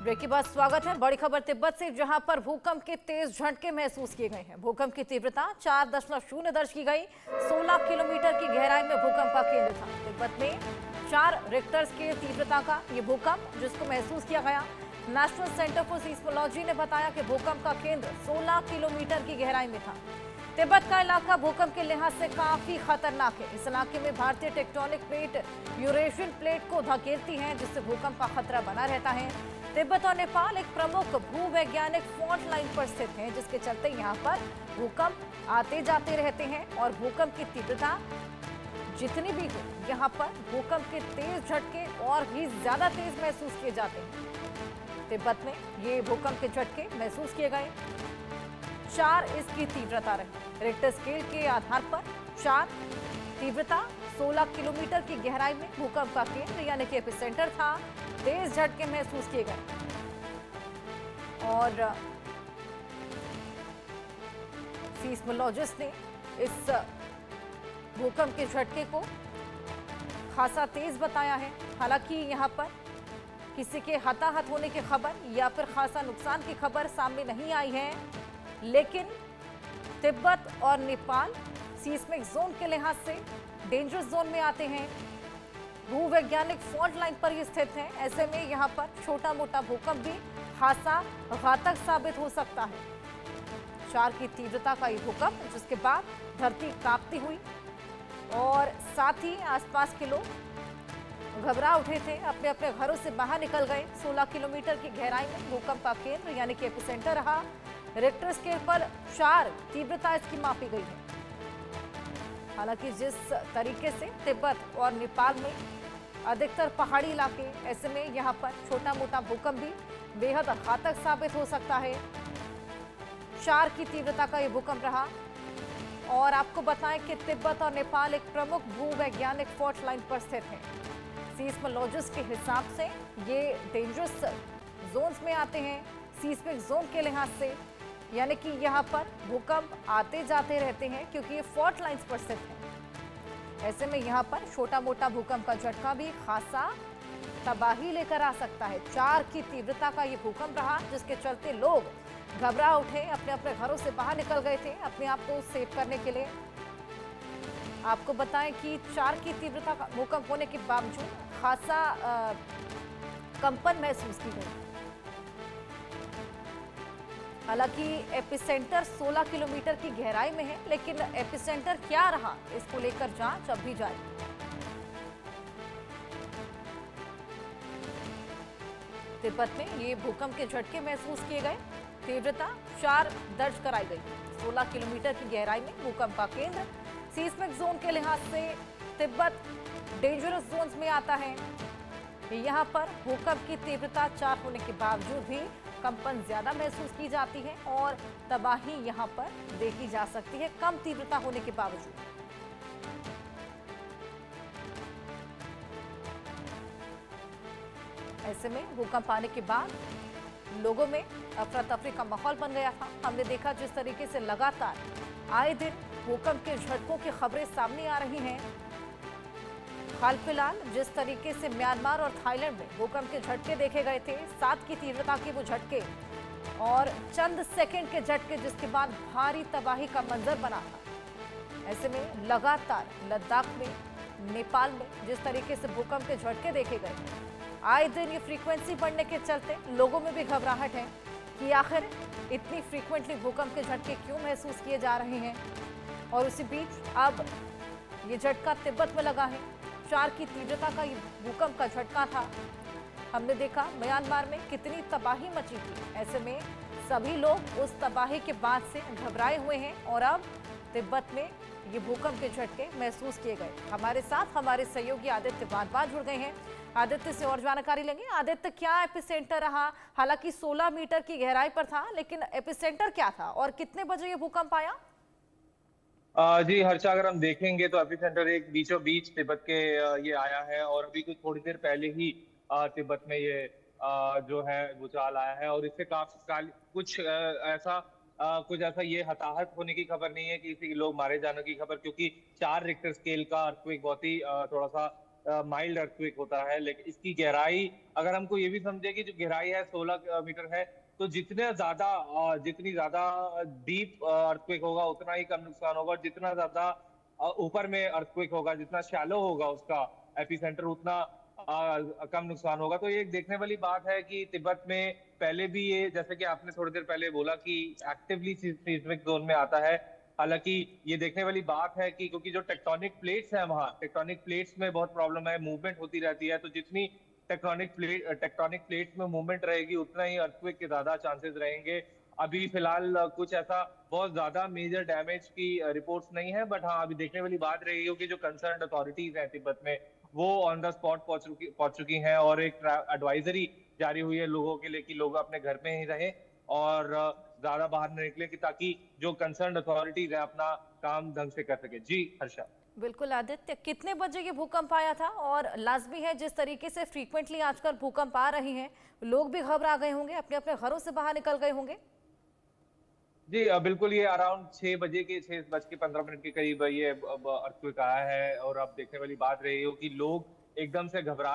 Break के बाद स्वागत है। बड़ी खबर तिब्बत से, जहां पर भूकंप के तेज झटके महसूस किए गए हैं। भूकंप की तीव्रता 4.0 दर्ज की गई। 16 किलोमीटर की गहराई में भूकंप का केंद्र था। तिब्बत में 4 रिक्टर स्केल तीव्रता का ये भूकंप जिसको महसूस किया गया। नेशनल सेंटर फॉर सीस्मोलॉजी ने बताया कि भूकंप का केंद्र 16 किलोमीटर की गहराई में था। तिब्बत का इलाका भूकंप के लिहाज से काफी खतरनाक है। इस इलाके में भारतीय टेक्टोनिक प्लेट यूरेशियन प्लेट को धकेलती है, जिससे भूकंप का खतरा बना रहता है। तिब्बत और नेपाल एक प्रमुख भूवैज्ञानिक फॉल्ट लाइन पर स्थित हैं, जिसके चलते यहाँ पर भूकंप आते जाते रहते हैं और भूकंप की तीव्रता जितनी भी हो, यहाँ पर भूकंप के तेज झटके और भी ज्यादा तेज महसूस किए जाते हैं। तिब्बत में ये भूकंप के झटके महसूस किए गए। 4 इसकी तीव्रता रही। रिक्टर स्केल के आधार पर 4 तीव्रता। 16 किलोमीटर की गहराई में भूकंप का केंद्र यानी कि एपिसेंटर था। तेज झटके महसूस किए गए और सीस्मोलॉजिस्ट ने इस भूकंप के झटके को खासा तेज बताया है। हालांकि यहां पर किसी के हताहत होने की खबर या फिर खासा नुकसान की खबर सामने नहीं आई है, लेकिन तिब्बत और नेपाल सीस्मिक जोन के लिहाज से डेंजरस जोन में आते हैं। भूवैज्ञानिक फॉल्ट लाइन पर ये स्थित है। ऐसे में यहाँ पर छोटा मोटा भूकंप भी खासा घातक साबित हो सकता है। 4 की तीव्रता का ये भूकंप, जिसके बाद धरती कांपती हुई और साथ ही आसपास के लोग घबरा उठे थे, अपने अपने घरों से बाहर निकल गए। 16 किलोमीटर की गहराई में भूकंप का केंद्र यानी कि एपिसेंटर रहा। रिक्टर स्केल पर 4 तीव्रता इसकी मापी गई है। हालांकि जिस तरीके से तिब्बत और नेपाल में अधिकतर पहाड़ी इलाके, ऐसे में यहाँ पर छोटा मोटा भूकंप भी बेहद घातक साबित हो सकता है। 4 की तीव्रता का ये भूकंप रहा। और आपको बताएं कि तिब्बत और नेपाल एक प्रमुख भूवैज्ञानिक फॉल्ट लाइन पर स्थित है। सीस्मोलॉजिस्ट के हिसाब से ये डेंजरस जोन्स में आते हैं सीस्मिक जोन के लिहाज से, यानी कि यहाँ पर भूकंप आते जाते रहते हैं क्योंकि ये फॉल्ट लाइंस पर स्थित है। ऐसे में यहाँ पर छोटा मोटा भूकंप का झटका भी खासा तबाही लेकर आ सकता है। 4 की तीव्रता का ये भूकंप रहा, जिसके चलते लोग घबरा उठे, अपने अपने घरों से बाहर निकल गए थे अपने आप को सेव करने के लिए। आपको बताएं कि 4 की तीव्रता का भूकंप होने के बावजूद खासा कंपन महसूस की गई। हालांकि एपिसेंटर 16 किलोमीटर की गहराई में है, लेकिन एपिसेंटर क्या रहा, इसको लेकर जांच अब भी जारी। तिब्बत में ये भूकंप के झटके महसूस किए गए। तीव्रता 4 दर्ज कराई गई। 16 किलोमीटर की गहराई में भूकंप का केंद्र। सीस्मिक जोन के लिहाज से तिब्बत डेंजरस जोन्स में आता है। यहाँ पर भूकंप की तीव्रता 4 होने के बावजूद भी कंपन ज्यादा महसूस की जाती है और तबाही यहाँ पर देखी जा सकती है कम तीव्रता होने के बावजूद। ऐसे में भूकंप आने के बाद लोगों में अफरा तफरी का माहौल बन गया था। हमने देखा जिस तरीके से लगातार आए दिन भूकंप के झटकों की खबरें सामने आ रही हैं। हाल फिलहाल जिस तरीके से म्यांमार और थाईलैंड में भूकंप के झटके देखे गए थे, 7 की तीव्रता के वो झटके और चंद सेकंड के झटके, जिसके बाद भारी तबाही का मंजर बना था। ऐसे में लगातार लद्दाख में, नेपाल में जिस तरीके से भूकंप के झटके देखे गए, आए दिन ये फ्रीक्वेंसी बढ़ने के चलते लोगों में भी घबराहट है कि आखिर इतनी फ्रीक्वेंटली भूकंप के झटके क्यों महसूस किए जा रहे हैं। और उसी बीच अब ये झटका तिब्बत में लगा है। 4 की तीव्रता का ये भूकंप का झटका था। हमने देखा म्यांमार में कितनी तबाही मची थी। ऐसे में सभी लोग उस तबाही के बाद से घबराए हुए हैं और अब तिब्बत में ये भूकंप के झटके महसूस किए गए। हमारे साथ हमारे सहयोगी आदित्य बार जुड़ गए हैं। आदित्य से और जानकारी लेंगे। आदित्य, क्या एपिसेंटर रहा? हालांकि 16 मीटर की गहराई पर था, लेकिन एपिसेंटर क्या था और कितने बजे ये भूकंप आया? जी हर्षा, अगर हम देखेंगे तो एपिसेंटर एक बीचों बीच तिब्बत के ये आया है और अभी कुछ थोड़ी देर पहले ही तिब्बत में ये जो है भूचाल आया है। और इससे कुछ ऐसा ये हताहत होने की खबर नहीं है, किसी लोग मारे जाने की खबर, क्योंकि 4 रिक्टर स्केल का अर्थक्वेक बहुत ही थोड़ा सा माइल्ड अर्थक्वेक होता है, लेकिन इसकी गहराई अगर हमको ये भी समझे कि जो गहराई है 16 मीटर है, तो जितनी ज्यादा डीप अर्थक्वेक होगा उतना ही कम नुकसान होगा, और जितना ज्यादा ऊपर में अर्थक्वेक होगा, जितना शैलो होगा उसका एपिसेंटर, उतना कम नुकसान होगा। तो ये एक देखने वाली बात है कि तिब्बत में पहले भी ये, जैसे कि आपने थोड़ी देर पहले बोला कि एक्टिवली सीस्मिक जोन में आता है। हालांकि ये देखने वाली बात है कि क्योंकि जो टेक्टोनिक प्लेट्स हैं वहाँ, टेक्टोनिक प्लेट्स में बहुत प्रॉब्लम है, मूवमेंट होती रहती है, तो जितनी टेक्टोनिक प्लेट्स में मूवमेंट रहेगी उतना ही अर्थक्वेक के ज्यादा चांसेस रहेंगे। अभी फिलहाल कुछ ऐसा बहुत ज्यादा मेजर डैमेज की रिपोर्ट्स नहीं है, बट हाँ अभी देखने वाली बात रहेगी कि जो कंसर्न अथॉरिटीज हैं तिब्बत में, वो ऑन द स्पॉट पहुंच चुकी हैं, और एक एडवाइजरी जारी हुई है लोगों के लिए कि लोग अपने घर में ही रहें और ज्यादा बाहर न निकले, कि ताकि जो कंसर्न अथॉरिटीज है अपना काम ढंग से कर सके। जी हर्षा। बिल्कुल आदित्य, कितने बजे ये भूकंप आया था? और लाजमी है जिस तरीके से फ्रीक्वेंटली आजकल भूकंप आ रहे हैं, लोग भी घबरा गए होंगे, अपने अपने घरों से बाहर निकल गए होंगे। जी बिल्कुल, ये अराउंड 6 बज के 15 मिनट के करीब ये अर्थक्वेक आया है, और अब देखने वाली बात रही हो कि लोग एकदम से घबरा